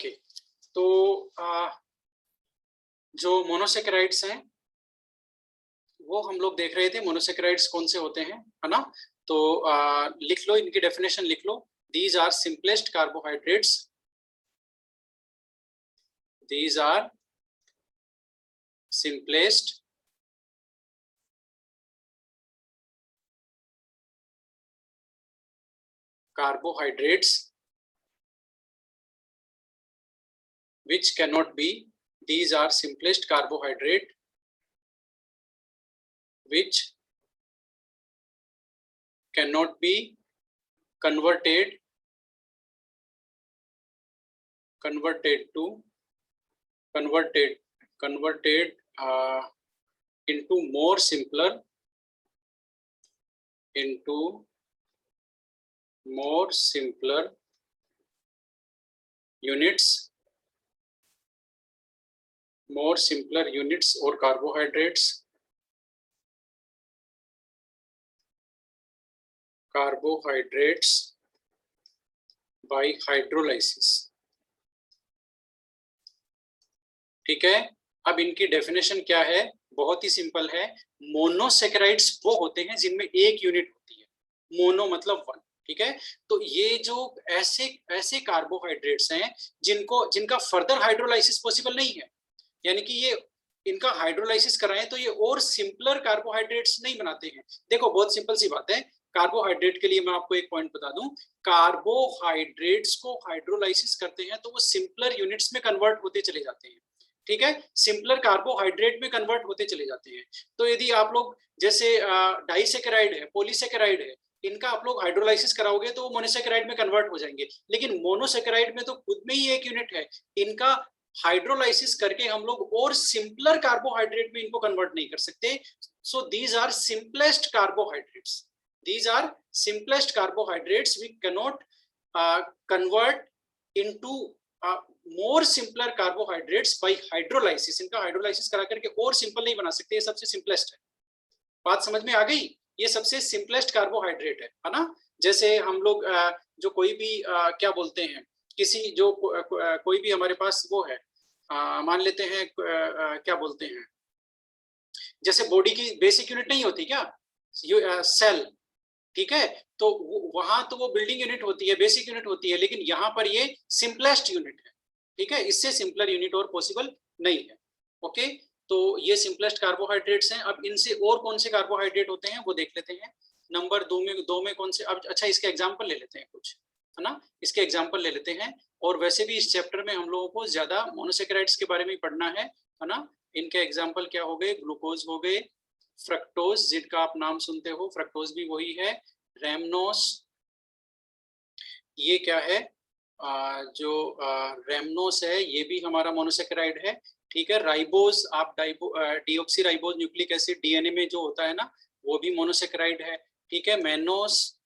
Okay, तो जो monosaccharides हैं वो हम लोग देख रहे थे। मोनोसेकेराइड्स कौन से होते हैं, है ना? तो लिख लो, इनकी डेफिनेशन लिख लो। These are simplest carbohydrates, these are simplest carbohydrates which cannot be, these are simplest carbohydrate which cannot be converted into more simpler units, or carbohydrates by hydrolysis। ठीक है, अब इनकी डेफिनेशन क्या है? बहुत ही सिंपल है। मोनोसेकेराइड्स वो होते हैं जिनमें एक यूनिट होती है, मोनो मतलब वन। ठीक है, तो ये जो ऐसे कार्बोहाइड्रेट्स हैं जिनका फर्दर हाइड्रोलाइसिस पॉसिबल नहीं है, यानी कि ये इनका हाइड्रोलाइसिस कराएं तो ये और सिंपलर कार्बोहाइड्रेट्स नहीं बनाते हैं। देखो बहुत सिंपल सी बात है, कार्बोहाइड्रेट के लिए मैं आपको एक पॉइंट बता दूं, कार्बोहाइड्रेट्स को हाइड्रोलाइसिस करते हैं तो वो सिंपलर यूनिट्स में कन्वर्ट होते चले जाते हैं। ठीक है, सिंपलर कार्बोहाइड्रेट में कन्वर्ट होते चले जाते हैं। तो यदि आप लोग जैसे डाइसेकेराइड है, पॉलीसेकेराइड है, इनका आप लोग हाइड्रोलाइसिस कराओगे तो वो मोनोसेकेराइड में कन्वर्ट हो जाएंगे, लेकिन मोनोसेकेराइड में तो खुद में ही एक यूनिट है, इनका हाइड्रोलाइसिस करके हम लोग और सिंपलर कार्बोहाइड्रेट में इनको कन्वर्ट नहीं कर सकते। So these are simplest carbohydrates, these are simplest carbohydrates we cannot convert into more simpler carbohydrates by hydrolysis। इनका हाइड्रोलाइसिस करा करके और सिंपल नहीं बना सकते, ये सबसे सिंपलेस्ट है। बात समझ में आ गई? ये सबसे सिंपलेस्ट कार्बोहाइड्रेट है ना? जैसे हम लोग जो कोई भी क्या बोलते हैं, किसी जो कोई भी हमारे पास वो है, मान लेते हैं क्या बोलते हैं, जैसे बॉडी की बेसिक यूनिट नहीं होती क्या, सेल। ठीक है, तो वहां तो वो बिल्डिंग यूनिट होती है, बेसिक यूनिट होती है, लेकिन यहाँ पर ये सिंपलेस्ट यूनिट है। ठीक है, इससे सिंपलर यूनिट और पॉसिबल नहीं है। ओके, तो ये सिंपलेस्ट कार्बोहाइड्रेट्स हैं। अब इनसे और कौन से कार्बोहाइड्रेट होते हैं वो देख लेते हैं। नंबर दो में कौन से, अब अच्छा इसके एग्जाम्पल ले लेते हैं कुछ, है ना? इसके एग्जाम्पल ले लेते हैं। और वैसे भी इस चैप्टर में हम लोगों को ज्यादा मोनोसेकेराइड्स के बारे में पढ़ना है ना? इनके एग्जाम्पल क्या हो गए? ग्लूकोज हो गए, फ्रक्टोज जिनका आप नाम सुनते हो, फ्रक्टोज भी वही है, रैमनोस, ये क्या है, जो रैमनोस है ये भी हमारा मोनोसेकेराइड है। ठीक है, राइबोज, आप deoxy ribose nucleic acid DNA में जो होता है ना, वो भी मोनोसेकेराइड है। ठीक है, मैनोस,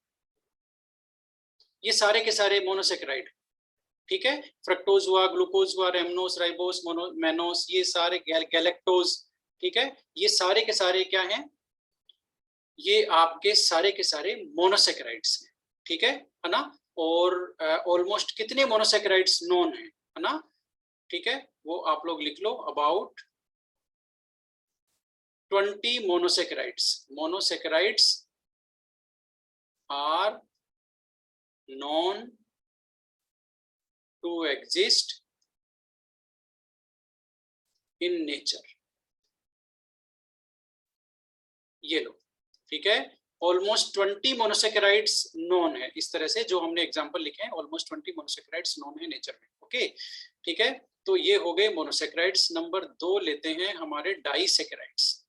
ये सारे के सारे मोनोसेकेराइड। ठीक है, फ्रक्टोज हुआ, ग्लूकोज हुआ, रेमनोस, राइबोस, मैनोस, ये सारे, गैलेक्टोज। ठीक है, ये सारे के सारे क्या हैं? ये आपके सारे के सारे मोनोसेकेराइड्स हैं। ठीक है ना? और ऑलमोस्ट कितने मोनोसेकेराइड्स नोन है ना? ठीक है, वो आप लोग लिख लो, about 20 monosaccharides are known to exist in nature। ये लो, ठीक है, ऑलमोस्ट 20 मोनोसेकेराइड्स नोन है। इस तरह से जो हमने एग्जांपल लिखे हैं, ऑलमोस्ट 20 मोनोसेकेराइड्स नोन है नेचर में। ओके, ठीक है, तो ये हो गए मोनोसेकेराइड्स। नंबर 2 लेते हैं हमारे डाइसेकेराइड्स।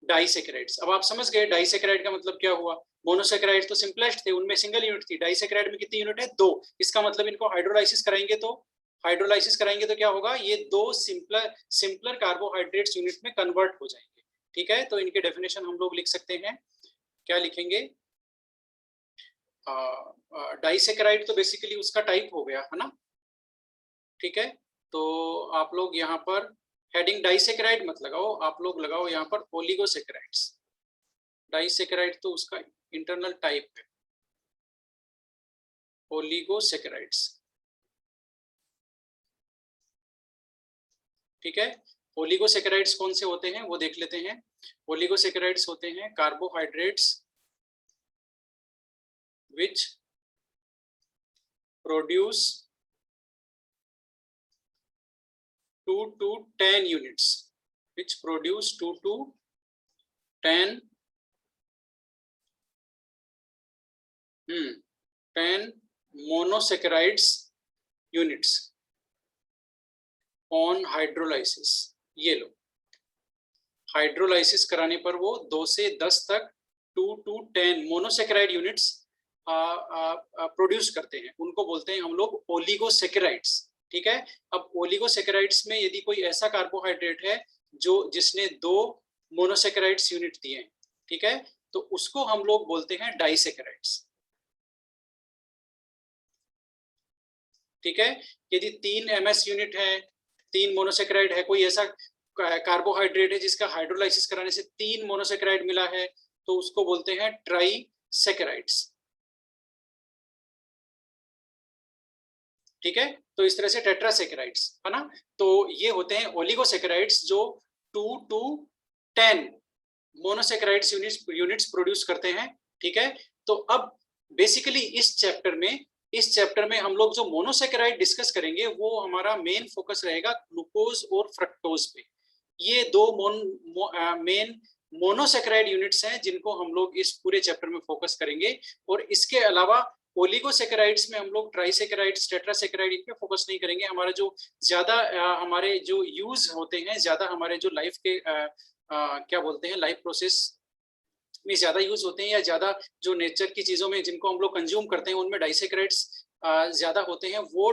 डाइसेकेराइड्स, अब आप समझ गए डाइसेकेराइड का मतलब क्या हुआ। मोनोसेकेराइड्स तो सिंपलेस्ट थे, उनमें सिंगल यूनिट थी। डाइसेकेराइड में कितनी यूनिट है? 2। इसका मतलब इनको हाइड्रोलाइसिस कराएंगे तो क्या होगा? ये 2 सिंपलर कार्बोहाइड्रेट्स यूनिट में कन्वर्ट हो जाएंगे। ठीक है, तो इनके डेफिनेशन हम लोग लिख सकते हैं। क्या लिखेंगे? डाइसेकेराइड तो बेसिकली उसका टाइप हो गया, है ना? ठीक है, तो आप लोग यहाँ पर हेडिंग डाइसेकेराइड मत लगाओ, आप लोग लगाओ यहाँ पर ओलिगोसेकेराइड्स। डाइसेकेराइड तो उसका इंटरनल टाइप है। ओलिगोसेकेराइड्स, ठीक है। ओलिगोसेकेराइड्स कौन से होते हैं वो देख लेते हैं। ओलिगोसेकेराइड्स होते हैं carbohydrates which produce 2 to 10 units, which produce 2 to 10 10 monosaccharides units on hydrolysis। ये लो, हाइड्रोलाइसिस कराने पर वो 2 से 10 तक 2 to 10 मोनोसेकेराइड यूनिट्स प्रोड्यूस करते हैं, उनको बोलते हैं हम लोग ओलिगोसेकेराइड्स, ठीक है। अब ओलिगोसेकेराइड्स में यदि कोई ऐसा कार्बोहाइड्रेट है जो जिसने 2 मोनोसेकेराइड्स यूनिट दिए हैं, ठीक है, तो उसको हम लोग बोलते हैं डाइसेकेराइड्स, ठीक है। यदि 3 MS यूनिट है, 3 मोनोसेकेराइड है, कोई ऐसा कार्बोहाइड्रेट है जिसका हाइड्रोलाइसिस कराने से 3 मोनोसेकेराइड मिला है, तो उसको बोलते हैं ट्राइसेकेराइड्स, ठीक है। तो इस तरह से टेट्रासेकेराइड्स, है ना। तो ये होते हैं ओलिगोसेकेराइड्स जो 2 to 10 मोनोसेकेराइड्स यूनिट्स प्रोड्यूस करते हैं, ठीक है। तो अब बेसिकली इस चैप्टर में हम लोग जो मोनोसेकेराइड डिस्कस करेंगे वो हमारा मेन फोकस रहेगा ग्लूकोज और फ्रक्टोज पे। ये दो मेन मोनोसेकेराइड यूनिट्स हैं जिनको हम लोग इस पूरे चैप्टर में फोकस करेंगे, और इसके अलावा ओलिगोसेकेराइड्स में हम लोग ट्राइसेकेराइड्स, टेट्रासेकेराइड इन पे फोकस नहीं करेंगे। हमारा जो ज्यादा हमारे जो यूज होते हैं, ज्यादा हमारे जो लाइफ के क्या बोलते हैं, लाइफ प्रोसेस में ज्यादा यूज होते हैं, या ज्यादा जो नेचर की चीजों में जिनको हम लोग कंज्यूम करते हैं उनमें डाइसेकेराइड्स ज्यादा होते हैं, वो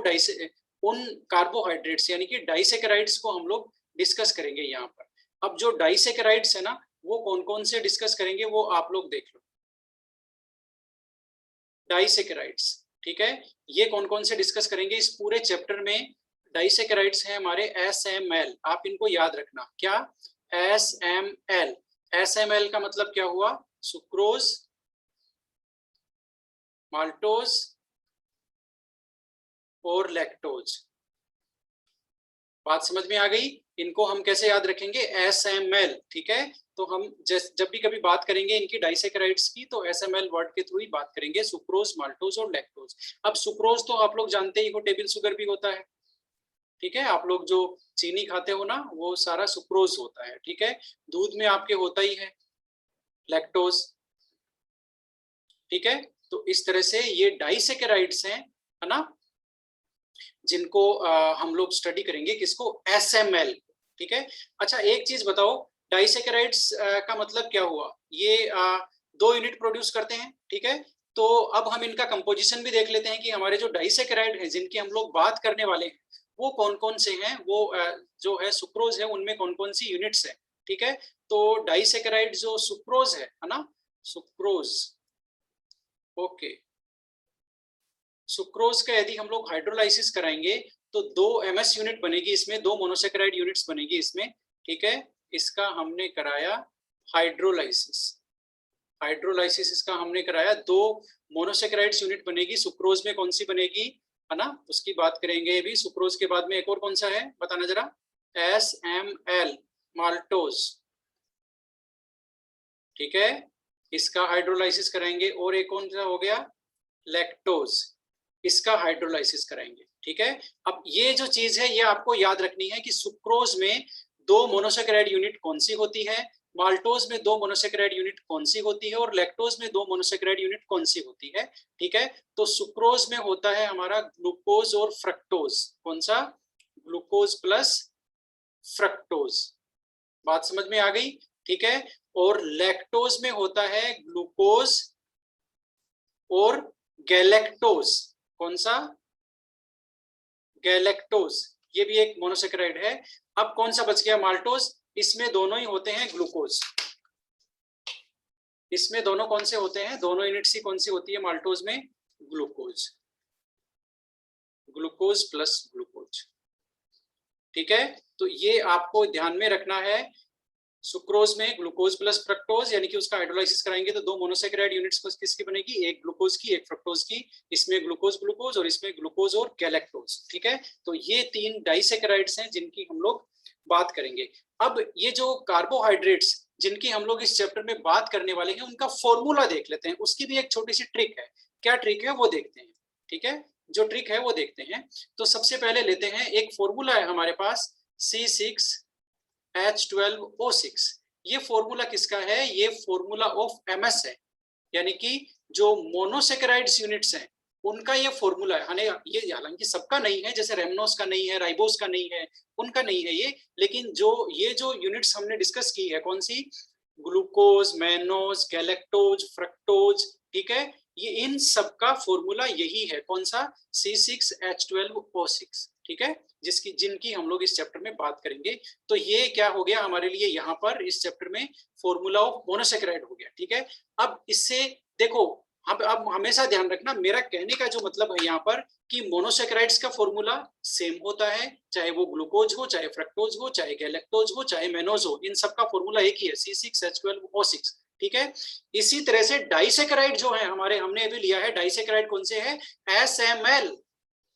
उन कार्बोहाइड्रेट्स यानी कि डाइसेकेराइड्स को हम लोग डिस्कस करेंगे यहाँ पर। अब जो डाइसेकेराइड्स है ना, वो कौन कौन से डिस्कस करेंगे वो आप लोग देख लो। डाइसेकेराइड्स, ठीक है, ये कौन कौन से डिस्कस करेंगे इस पूरे चैप्टर में। डाइसेकेराइड्स हैं हमारे SML, आप इनको याद रखना। क्या? SML। SML का मतलब क्या हुआ? सुक्रोज, माल्टोज और लैक्टोज। बात समझ में आ गई? इनको हम कैसे याद रखेंगे? SML, ठीक है। तो हम जब भी कभी बात करेंगे इनकी डाइसेकेराइड्स की, तो SML वर्ड के थ्रू ही बात करेंगे, सुक्रोज, माल्टोज और लैक्टोज। अब सुक्रोज तो आप लोग जानते ही हो, टेबल शुगर भी होता है, ठीक है। आप लोग जो चीनी खाते हो ना, वो सारा सुक्रोज होता है, ठीक है। दूध में आपके होता ही है लैक्टोज, ठीक है। तो इस तरह से ये डाइसेकेराइड्स हैं, है ना, जिनको हम लोग स्टडी करेंगे। किसको? SML, ठीक है। अच्छा एक चीज बताओ, डाइसेकेराइड्स का मतलब क्या हुआ? ये 2 यूनिट प्रोड्यूस करते हैं, ठीक है। तो अब हम इनका कंपोजिशन भी देख लेते हैं कि हमारे जो डाइसेकेराइड है जिनकी हम लोग बात करने वाले हैं वो कौन कौन से हैं। वो जो है सुक्रोज है, उनमें कौन कौन सी यूनिट्स है, ठीक है। तो डाइसेकेराइड जो सुक्रोज है ना, सुक्रोज, ओके। सुक्रोज का यदि हम लोग हाइड्रोलाइसिस कराएंगे तो 2 MS यूनिट बनेगी इसमें, 2 मोनोसेकेराइड यूनिट्स बनेगी इसमें, ठीक है। इसका हमने कराया हाइड्रोलाइसिस, हाइड्रोलाइसिस इसका हमने कराया, 2 मोनोसेकेराइड्स यूनिट बनेगी। सुक्रोज में कौन सी बनेगी, है ना, उसकी बात करेंगे अभी। सुक्रोज के बाद में एक और कौन सा है बताना जरा? SML, माल्टोज, ठीक है, इसका हाइड्रोलाइसिस कराएंगे। और एक कौन सा हो गया? लैक्टोज, इसका हाइड्रोलाइसिस कराएंगे, ठीक है। अब ये जो चीज है ये आपको याद रखनी है कि सुक्रोज में 2 मोनोसेकेराइड यूनिट कौन सी होती है, माल्टोज में 2 मोनोसेकेराइड यूनिट कौन सी होती है, और लैक्टोज में 2 मोनोसेकेराइड यूनिट कौन सी होती है, ठीक है। तो सुक्रोज में होता है हमारा ग्लूकोज और फ्रक्टोज। कौन सा? Glucose plus fructose. बात समझ में आ गई, ठीक है। और लैक्टोज में होता है ग्लूकोज और गैलेक्टोज। कौन सा? गैलेक्टोज, ये भी एक मोनोसेकेराइड है। अब कौन सा बच गया? माल्टोज, इसमें दोनों ही होते हैं ग्लूकोज। इसमें दोनों कौन से होते हैं? दोनों यूनिट्स ही कौन सी होती है माल्टोज में? ग्लूकोज, ग्लूकोज प्लस ग्लूकोज, ठीक है। तो ये आपको ध्यान में रखना है सुक्रोज में ग्लूकोज प्लस फ्रक्टोज, यानी कि उसका हाइड्रोलाइसिस कराएंगे तो दो मोनोसेकेराइड यूनिट्स किसकी बनेगी, एक ग्लूकोज की एक फ्रक्टोज की, इसमें ग्लूकोज ग्लूकोज और इसमें ग्लूकोज और गैलेक्टोज। ठीक है, तो ये 3 डाइसेकेराइड्स हैं जिनकी हम लोग बात करेंगे। अब ये जो कार्बोहाइड्रेट्स जिनकी हम लोग इस चैप्टर में बात करने वाले हैं उनका फॉर्मूला देख लेते हैं। उसकी भी एक छोटी सी ट्रिक है, क्या ट्रिक है वो देखते हैं। ठीक है, जो ट्रिक है वो देखते हैं। तो सबसे पहले लेते हैं, एक फॉर्मूला है हमारे पास C6H12O6। ये फॉर्मूला किसका है, ये फॉर्मूला ऑफ MS है, यानी कि जो मोनोसेकेराइड्स यूनिट्स हैं उनका ये फॉर्मूला है। ये हालांकि सबका नहीं है, जैसे रेमनोस का नहीं है, राइबोस का नहीं है, उनका नहीं है ये, लेकिन ये जो यूनिट्स हमने डिस्कस की है, कौन सी, ग्लूकोज, मैनोज, गैलेक्टोज, फ्रक्टोज, ठीक है, ये इन सबका फॉर्मूला यही है, कौन सा, C6H12O6। ठीक है, जिनकी हम लोग इस चैप्टर में बात करेंगे। तो ये क्या हो गया हमारे लिए यहाँ पर इस चैप्टर में, फॉर्मूला ऑफ मोनोसेकेराइड हो गया। ठीक है, अब इससे देखो, अब हमेशा ध्यान रखना, मेरा कहने का जो मतलब है यहाँ पर कि मोनोसेकेराइड्स का फॉर्मूला सेम होता है, चाहे वो ग्लूकोज हो, चाहे फ्रक्टोज हो, चाहे गैलेक्टोज हो, चाहे मैनोज हो, इन सबका फॉर्मूला एक ही है, C6H12O6। ठीक है, इसी तरह से डाइसेकेराइड जो है हमने अभी लिया है, डाइसेकेराइड कौन से है, SML।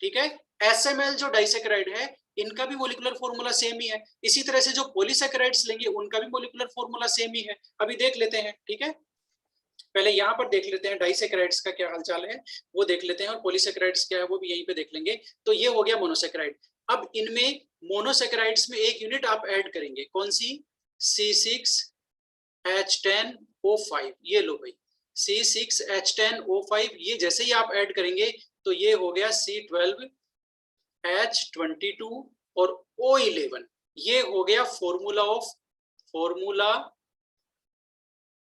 ठीक है, SML जो डाइसेकेराइड है इनका भी मोलिकुलर फॉर्मूला सेम ही है। इसी तरह से जो पॉलीसेकेराइड्स लेंगे उनका भी मोलिकुलर फॉर्मूला सेम ही है। अभी देख लेते हैं। ठीक है, पहले यहाँ पर देख लेते हैं डाइसेकेराइड्स का क्या हालचाल है, वो देख लेते हैं, और पॉलीसेकेराइड्स क्या है वो भी यहीं पे देख लेंगे। तो ये हो गया मोनोसेकेराइड। अब इनमें मोनोसेकेराइड्स में एक यूनिट आप ऐड करेंगे, कौन सी, C6H10O5। ये लो भाई, C6H10O5, ये जैसे ही आप ऐड करेंगे तो ये हो गया C12H22 और O11। ये हो गया फॉर्मूला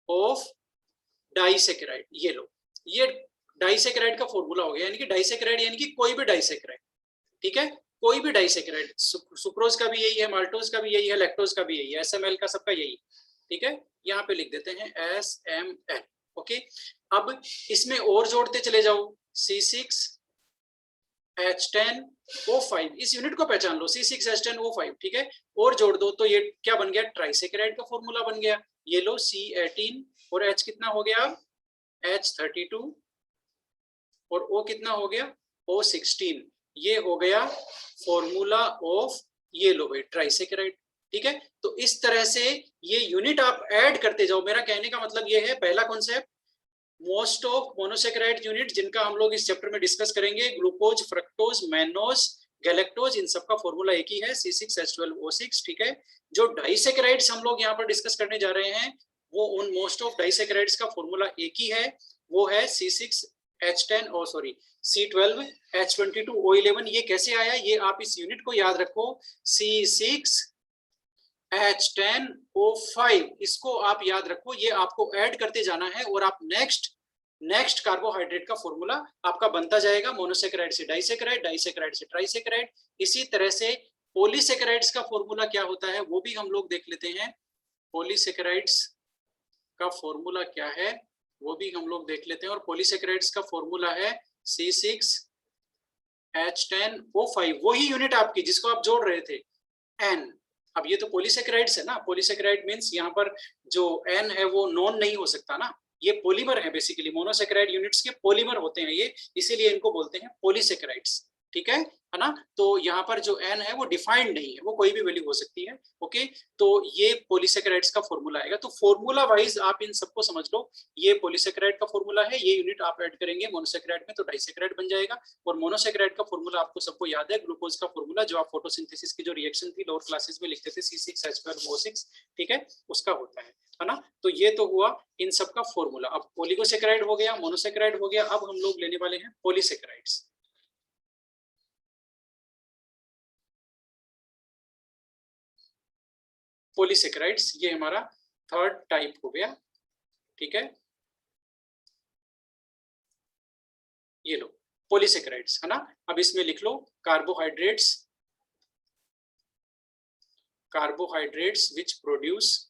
ऑफ डाइसेकेराइड। ये लो, ये डाइसेकेराइड का फॉर्मूला हो गया, यानी कि डाइसेकेराइड यानी कि कोई भी डाइसेकेराइड। ठीक है, कोई भी डाइसेकेराइड, सुक्रोज का भी यही है, माल्टोज का भी यही है, लैक्टोज का भी यही है, SML का सबका यही। ठीक है, यहाँ पे लिख देते हैं SML। ओके, अब इसमें और जोड़ते चले जाओ, C6H10O5, इस यूनिट को पहचान लो, C6H10O5। ठीक है, और जोड़ दो तो ये क्या बन गया, ट्राइसेकेराइड का फॉर्मूला बन गया। ये लो, C18 और H कितना हो गया, H32 और O कितना हो गया, O16। ये हो गया फॉर्मूला ऑफ, ये लो भाई, ट्राइसेकेराइड। ठीक है, तो इस तरह से ये यूनिट आप ऐड करते जाओ। मेरा कहने का मतलब ये है, पहला concept, most of monosaccharide unit जिनका हम लोग इस चैप्टर में डिस्कस करेंगे, ग्लूकोज, फ्रक्टोज, मैनोज, गैलेक्टोज, इन सबका फॉर्मूला एक ही है, C6H12O6। ठीक है, जो डाइसेकेराइड्स हम लोग यहाँ पर डिस्कस करने जा रहे हैं वो उन मोस्ट ऑफ डाइसेकेराइड्स का फॉर्मूला एक ही है, वो है C12H22O11। ये कैसे आया, ये आप इस यूनिट को याद रखो, C6H10O5, इसको आप याद रखो, ये आपको ऐड करते जाना है और आप नेक्स्ट कार्बोहाइड्रेट का फॉर्मूला आपका बनता जाएगा, मोनोसेकेराइड से डाइसेकेराइड, डाइसेकेराइड से ट्राइसेकेराइड। इसी तरह से पॉलीसेकेराइड्स का फॉर्मूला क्या होता है वो भी हम लोग देख लेते हैं। पॉलीसेकेराइड्स का फॉर्मूला क्या है वो भी हम लोग देख लेते हैं, और पॉलीसेकेराइड्स का फॉर्मूला है C6H10O5, वही यूनिट आपकी जिसको आप जोड़ रहे थे, N। अब ये तो पॉलीसेकेराइड्स है ना, पॉलीसेकेराइड मींस यहाँ पर जो N है वो नॉन नहीं हो सकता ना, ये पॉलीमर है बेसिकली, मोनोसेकेराइड यूनिट्स के पॉलीमर होते हैं ये, इसीलिए इनको बोलते हैं पॉलीसेकेराइड्स। ठीक है ना, तो यहाँ पर जो N है वो डिफाइंड नहीं है, वो कोई भी वैल्यू हो सकती है। ओके, तो ये पॉलीसेकेराइड्स का फॉर्मूला आएगा। तो फॉर्मूला वाइज आप इन सबको समझ लो, ये पॉलीसेकेराइड का फॉर्मूला है, ये यूनिट आप ऐड करेंगे मोनोसेकेराइड में तो डाइसेकेराइड बन जाएगा। और मोनोसेकेराइड का फॉर्मूला आपको सबको याद है, ग्लूकोज का फॉर्मूला जो आप फोटोसिंथेसिस की जो रिएक्शन थी लोअर क्लासेस में लिखते थे, C6H12O6। ठीक है, उसका होता है ना। तो ये तो हुआ इन सब का फॉर्मूला। अब ओलिगोसेकेराइड हो गया, मोनोसेकेराइड हो गया, अब हम लोग लेने वाले हैं पॉलीसेकेराइड्स। पॉलीसेकेराइड्स ये हमारा थर्ड टाइप हो गया। ठीक है, ये लो पॉलीसेकेराइड्स है ना। अब इसमें लिख लो carbohydrates which produce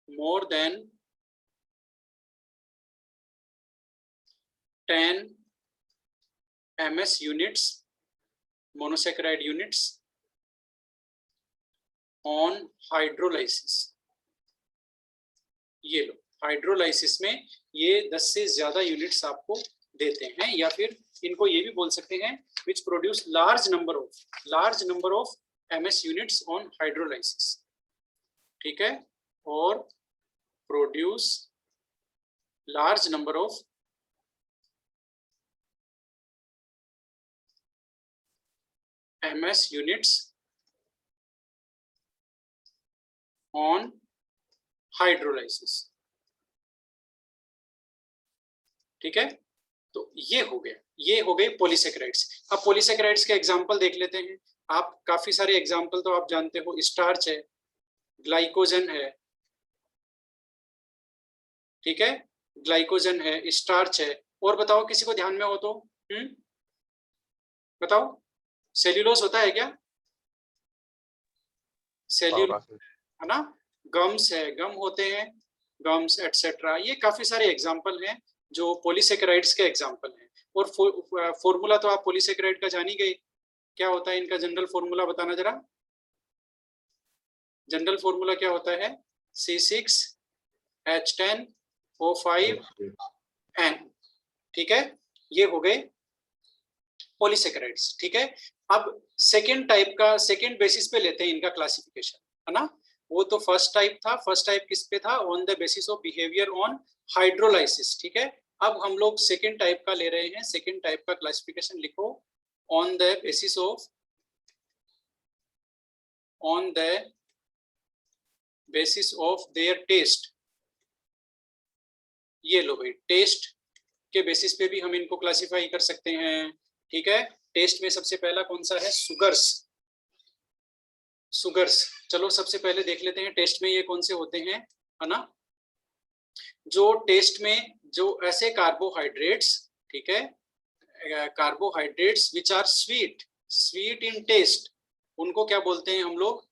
more than 10 ms units monosaccharide units on hydrolysis. ये लो, हाइड्रोलाइसिस में ये 10 से ज्यादा यूनिट्स आपको देते हैं, या फिर इनको ये भी बोल सकते हैं which produce large number of MS units on hydrolysis. ठीक है, और produce large number of MS units on hydrolysis. ठीक है, तो ये हो गया, ये हो गए पॉलीसेकेराइड्स। अब पॉलीसेकेराइड्स के एग्जांपल देख लेते हैं। आप काफी सारे एग्जांपल तो आप जानते हो, स्टार्च है, ग्लाइकोजन है, ठीक है, ग्लाइकोजन है, स्टार्च है, और बताओ किसी को ध्यान में हो तो। बताओ, सेल्यूलोज होता है क्या? सेल्यूलोज है ना, गम्स है, गम होते हैं, गम्स एटसेट्रा। ये काफी सारे एग्जांपल हैं जो पॉलीसेकेराइड्स के एग्जांपल हैं। और फॉर्मूला तो आप पॉलीसेकेराइड का जान ही गए, क्या होता है इनका जनरल फॉर्मूला, बताना जरा। जनरल फॉर्मूला क्या होता है? C6H10O5N। ठीक है, ये हो गए पॉलीसेकेराइड्स। ठीक है, अब सेकेंड टाइप का, सेकेंड बेसिस पे लेते हैं इनका क्लासिफिकेशन, है ना। वो तो फर्स्ट टाइप था, फर्स्ट टाइप किस पे था? On the basis of behaviour on hydrolysis. ठीक है, अब हम लोग सेकेंड टाइप का ले रहे हैं। सेकेंड टाइप का क्लासिफिकेशन लिखो, on the basis of, on the basis of their taste. ये लो भाई, टेस्ट के बेसिस पे भी हम इनको क्लासिफाई कर सकते हैं। ठीक है, टेस्ट में सबसे पहला कौन सा है? सुगर्स। सुगर्स, चलो सबसे पहले देख लेते हैं टेस्ट में ये कौन से होते हैं, है ना। जो टेस्ट में जो ऐसे कार्बोहाइड्रेट्स, ठीक है, carbohydrates which are sweet, sweet in taste, उनको क्या बोलते हैं हम लोग?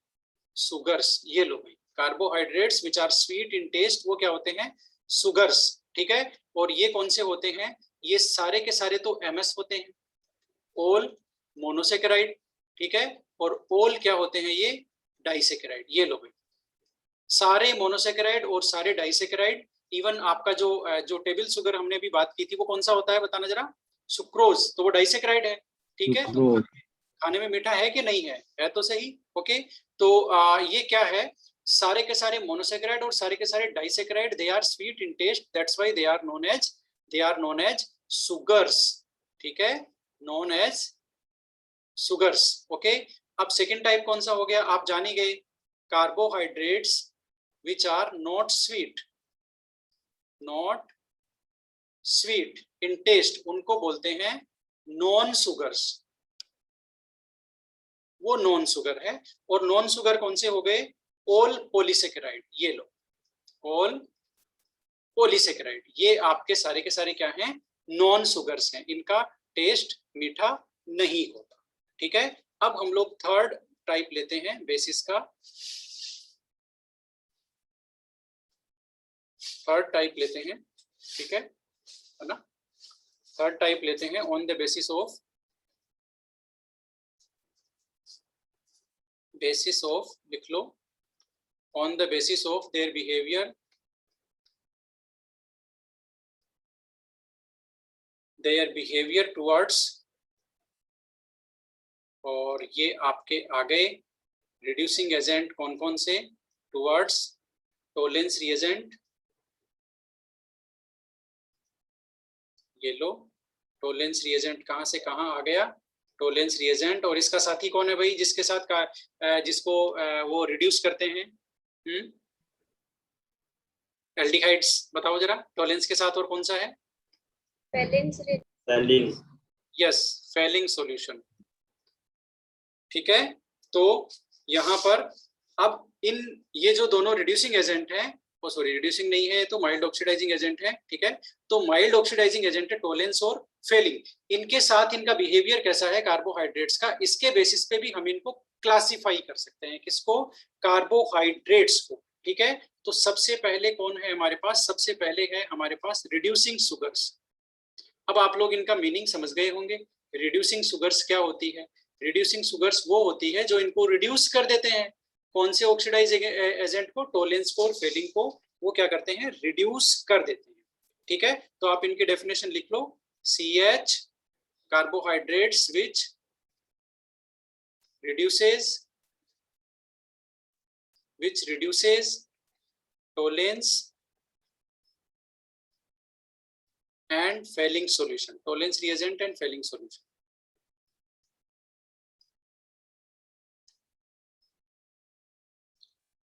सुगर्स। ये लो भाई, carbohydrates which are sweet in taste, वो क्या होते हैं? सुगर्स। ठीक है, और ये कौन से होते हैं? ये सारे के सारे तो एमएस होते हैं, ऑल मोनोसेकेराइड। ठीक है, और ऑल क्या होते हैं? ये डाइसेकेराइड। ये लो भाई, सारे मोनोसेकेराइड और सारे डाइसेकेराइड। इवन आपका जो टेबल शुगर हमने भी बात की थी, वो कौन सा होता है, बताना जरा। सुक्रोज, तो वो डाइसेकेराइड है। ठीक है, खाने में मीठा है कि नहीं है? है तो सही। ओके, तो ये क्या है? सारे के सारे मोनोसेकेराइड और सारे के सारे disaccharide, they are sweet in taste, that's why they are known as sugars. ठीक है, नोन एज सुगर्स। ओके, अब सेकेंड टाइप कौन सा हो गया? आप जान ही गए, carbohydrates which are not sweet, not sweet in taste, उनको बोलते हैं नॉन सुगर्स। वो नॉन सुगर है। और नॉन सुगर कौन से हो गए? All polysaccharide. ये लो, ऑल पॉलीसेकेराइड, ये आपके सारे के सारे क्या हैं? नॉन सुगर्स हैं, इनका टेस्ट मीठा नहीं होता। ठीक है, अब हम लोग थर्ड टाइप लेते हैं बेसिस का। थर्ड टाइप लेते हैं, ठीक है ना। थर्ड टाइप लेते हैं on the basis of, basis of लिख लो, on the basis of their behaviour, their behaviour towards, और ये आपके आ गए रिड्यूसिंग एजेंट कौन कौन से? Towards Tollens reagent. ये लो, टोलेंस रिएजेंट कहाँ से कहाँ आ गया? Tollens reagent. और इसका साथी कौन है भाई, जिसके साथ का जिसको वो रिड्यूस करते हैं? एल्डिहाइड्स। बताओ जरा, टोलेंस के साथ और कौन सा है? Yes, Fehling solution. ठीक है, तो यहाँ पर अब इन ये जो दोनों रिड्यूसिंग एजेंट हैं, वो सॉरी रिड्यूसिंग नहीं है, तो माइल्ड ऑक्सीडाइजिंग एजेंट है। ठीक है, तो माइल्ड ऑक्सीडाइजिंग एजेंट है टोलेंस और फेलिंग। इनके साथ इनका बिहेवियर कैसा है कार्बोहाइड्रेट्स का, इसके बेसिस पे भी हम इनको क्लासिफाई कर सकते हैं। किसको? कार्बोहाइड्रेट्स को। ठीक है, तो सबसे पहले कौन है हमारे पास? सबसे पहले है हमारे पास रिड्यूसिंग सुगर्स। अब आप लोग इनका मीनिंग समझ गए होंगे। रिड्यूसिंग सुगर्स क्या होती है? रिड्यूसिंग सुगर्स वो होती है जो इनको रिड्यूस कर देते हैं। कौन से ऑक्सीडाइज एजेंट को, टोलेंस को और फेलिंग को वो क्या करते हैं, रिड्यूस कर देते हैं। ठीक है, तो आप इनकी डेफिनेशन लिख लो, CH carbohydrates which reduces tollens and failing solution, tollens reagent and failing solution.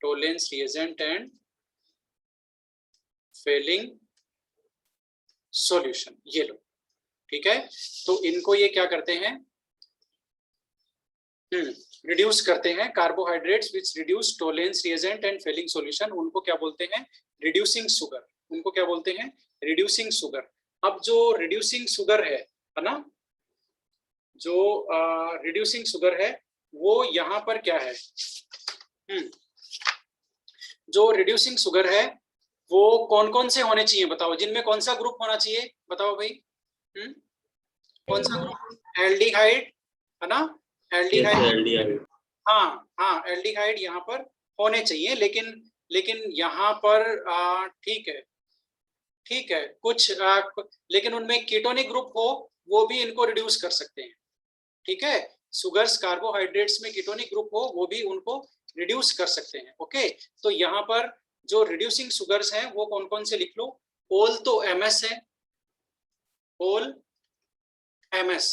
Tollens reagent and failing solution, ये लो। ठीक है, तो इनको ये क्या करते हैं, रिड्यूस करते हैं। Carbohydrates which reduce Tollens reagent and Fehling solution, उनको क्या बोलते हैं, रिड्यूसिंग शुगर। उनको क्या बोलते हैं, रिड्यूसिंग शुगर। अब जो रिड्यूसिंग शुगर है ना, जो रिड्यूसिंग शुगर है वो यहाँ पर क्या है, जो रिड्यूसिंग शुगर है वो कौन कौन से होने चाहिए बताओ, जिनमें कौन सा ग्रुप होना चाहिए बताओ भाई, कौन सा ग्रुप, एल्डिहाइड है ना, एल्डिहाइड, हाँ हाँ एल्डिहाइड यहाँ पर होने चाहिए, लेकिन यहाँ पर ठीक है कुछ लेकिन उनमें कीटोनिक ग्रुप हो वो भी इनको रिड्यूस कर सकते हैं। ठीक है, शुगर्स कार्बोहाइड्रेट्स में कीटोनिक ग्रुप हो वो भी उनको रिड्यूस कर सकते हैं। ओके, तो यहाँ पर जो रिड्यूसिंग शुगर्स हैं वो कौन कौन से लिख लो, ओल तो MS है, ओल MS,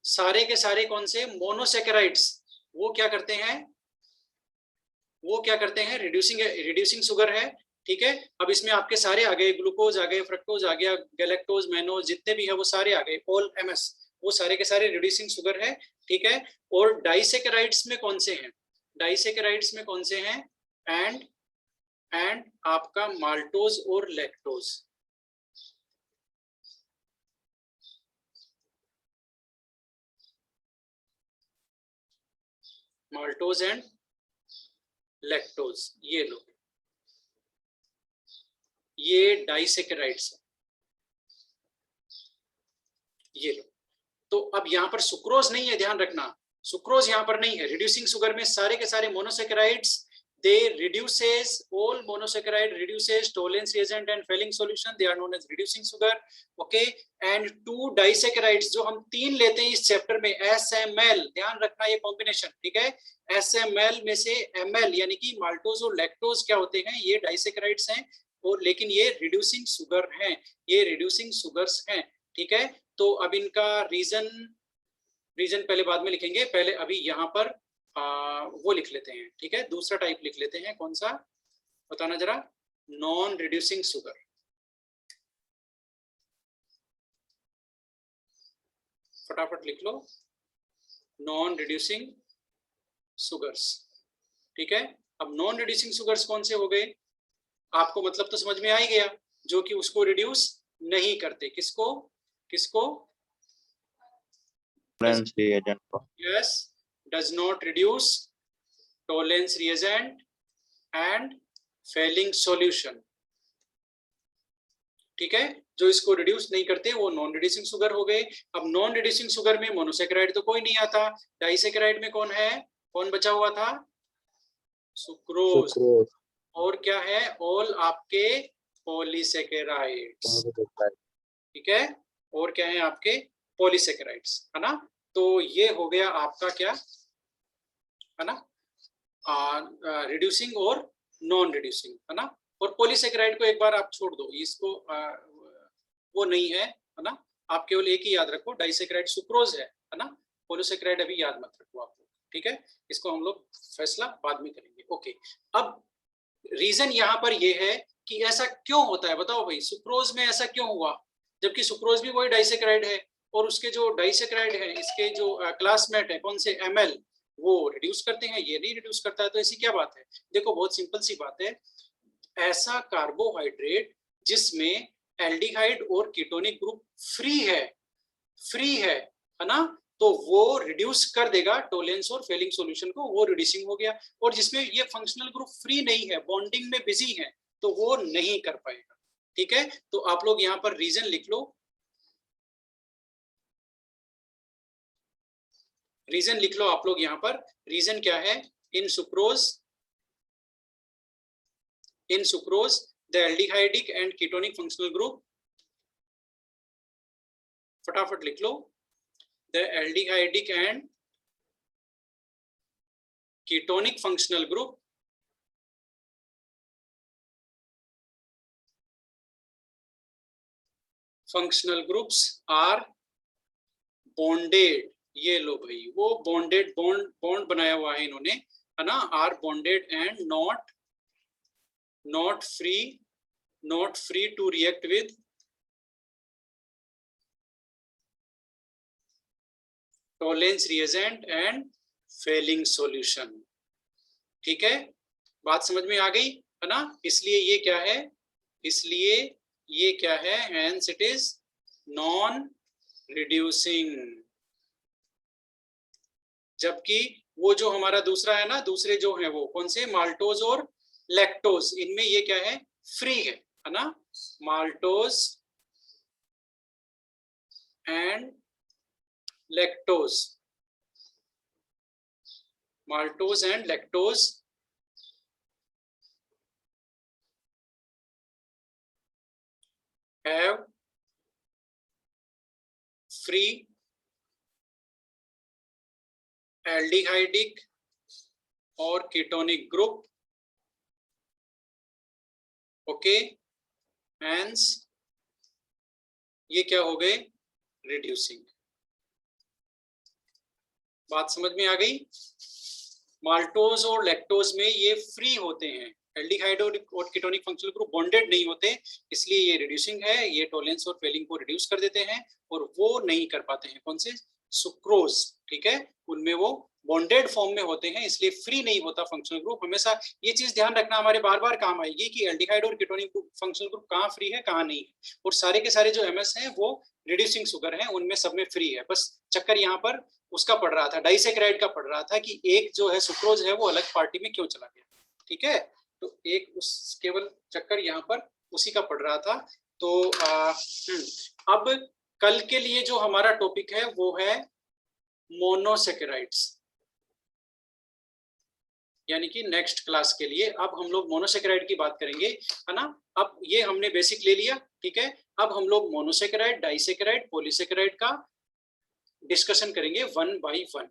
सारे के सारे कौन से मोनोसेकेराइड्स वो क्या करते हैं, रिड्यूसिंग शुगर है। ठीक है, अब इसमें आपके सारे आ गए, ग्लूकोज आ गए, फ्रक्टोज आ गया, गैलेक्टोज, मैनोज, जितने भी है वो सारे आ गए, ऑल MS, वो सारे के सारे रिड्यूसिंग शुगर है। ठीक है, और डाइसेकेराइड्स में कौन से हैं, डाइसेकेराइड्स में कौन से हैं, एंड आपका माल्टोज और लैक्टोज। माल्टोज एंड लैक्टोज, ये लो, ये डाइसेकेराइड्स है, ये लो। तो अब यहाँ पर सुक्रोज नहीं है, ध्यान रखना, सुक्रोज यहाँ पर नहीं है। रिड्यूसिंग शुगर में सारे के सारे monosaccharides, they reduces, all monosaccharide reduces tolerance reagent and failing solution, they are known as reducing sugar. Okay, and two disaccharides जो हम 3 लेते हैं इस चैप्टर में, SML, ध्यान रखना ये कॉम्बिनेशन। ठीक है, SML में से ML यानी कि माल्टोज और लैक्टोज क्या होते हैं, ये डाइसेकेराइड्स हैं, और लेकिन ये रिड्यूसिंग शुगर हैं, ये रिड्यूसिंग शुगर्स हैं। ठीक है, तो अब इनका रीजन पहले बाद में लिखेंगे, पहले अभी यहाँ पर वो लिख लेते हैं। ठीक है, दूसरा टाइप लिख लेते हैं, कौन सा बताना जरा, नॉन रिड्यूसिंग शुगर। फटाफट लिख लो, नॉन रिड्यूसिंग शुगर्स। ठीक है, अब नॉन रिड्यूसिंग शुगर्स कौन से हो गए, आपको मतलब तो समझ में आ ही गया, जो कि उसको रिड्यूस नहीं करते, किसको yes, does not reduce tolerance reagent and failing solution। ठीक है, जो इसको रिड्यूस नहीं करते वो नॉन रिड्यूसिंग शुगर हो गए। अब नॉन रिड्यूसिंग शुगर में मोनोसेकेराइड तो कोई नहीं आता, डाइसेकेराइड में कौन है, कौन बचा हुआ था, सुक्रोज, और क्या है, ऑल आपके पॉलीसेकेराइड्स। ठीक है, और क्या है आपके पॉलीसेकेराइड्स, है ना। तो ये हो गया आपका क्या है ना, रिड्यूसिंग और नॉन रिड्यूसिंग, है ना। और पॉलीसेकेराइड को एक बार आप छोड़ दो, इसको वो नहीं है ना, आप केवल एक ही याद रखो, डाइसेकेराइड सुक्रोज है ना, पॉलीसेकेराइड अभी याद मत रखो आप लोग। ठीक है, इसको हम लोग फैसला बाद में करेंगे। ओके, अब रीजन यहाँ पर ये है कि ऐसा क्यों होता है, बताओ भाई, सुक्रोज में ऐसा क्यों हुआ, जबकि सुक्रोज भी वही डाइसेकेराइड है, और उसके जो डाइसेकेराइड है, इसके जो क्लासमेट है कौन से, ML, वो रिड्यूस करते हैं, ये नहीं रिड्यूस करता है। तो ऐसी क्या बात है, देखो बहुत सिंपल सी बात है, ऐसा कार्बोहाइड्रेट जिसमें एल्डिहाइड और कीटोनिक ग्रुप फ्री है ना, तो वो रिड्यूस कर देगा टोलेंस और फेलिंग सॉल्यूशन को, वो रिड्यूसिंग हो गया। और जिसमें ये फंक्शनल ग्रुप फ्री नहीं है, बॉन्डिंग में बिजी है, तो वो नहीं कर पाएगा। ठीक है, तो आप लोग यहाँ पर रीजन लिख लो, रीजन लिख लो आप लोग यहाँ पर, रीजन क्या है, in sucrose the aldehydic and ketonic functional group, फटाफट लिख लो, the aldehydic and ketonic functional group groups are bonded. ये लो भाई, वो bonded, bond बनाया हुआ है इन्होंने, है ना, are bonded and not free to react with Tollens reagent and failing solution. ठीक है, बात समझ में आ गई है ना? इसलिए ये क्या है, इसलिए ये क्या है, hence it is non reducing. जबकि वो जो हमारा दूसरा है ना, दूसरे जो है वो कौन से, माल्टोज और लैक्टोज, इनमें ये क्या है, फ्री है ना, maltose and lactose, maltose and lactose have free aldehydic और ketonic group. ओके, hence ये क्या हो गए, रिड्यूसिंग. बात समझ में आ गई? माल्टोज और लैक्टोज में ये फ्री होते हैं, एल्डिहाइड और कीटोनिक फंक्शनल ग्रुप बॉन्डेड नहीं होते, इसलिए ये रिड्यूसिंग है, ये टॉलरेंस और फेलिंग को रिड्यूस कर देते हैं, और वो नहीं कर पाते हैं कौन से, सुक्रोज. ठीक है, उनमें वो बॉन्डेड फॉर्म में होते हैं, इसलिए फ्री नहीं होता फंक्शनल ग्रुप. हमेशा ये चीज ध्यान रखना, हमारे बार बार काम आएगी कि एल्डिहाइड और कीटोनिक फंक्शनल ग्रुप कहाँ फ्री है कहाँ नहीं है, और सारे के सारे जो एमएस हैं वो रिड्यूसिंग शुगर हैं, उनमें सब में फ्री है. बस चक्कर यहाँ पर उसका पड़ रहा था, डाइसेक्राइड का पड़ रहा था कि एक जो है सुक्रोज है वो अलग पार्टी में क्यों चला गया. ठीक है, तो एक उस केवल चक्कर यहाँ पर उसी का पड़ रहा था. तो अब कल के लिए जो हमारा टॉपिक है वो है मोनोसेकेराइड्स, यानी कि नेक्स्ट क्लास के लिए अब हम लोग मोनोसेकेराइड की बात करेंगे, है ना. अब ये हमने बेसिक ले लिया, ठीक है. अब हम लोग मोनोसेकेराइड, डाइसेकेराइड, पॉलीसेकेराइड का डिस्कशन करेंगे वन बाय वन.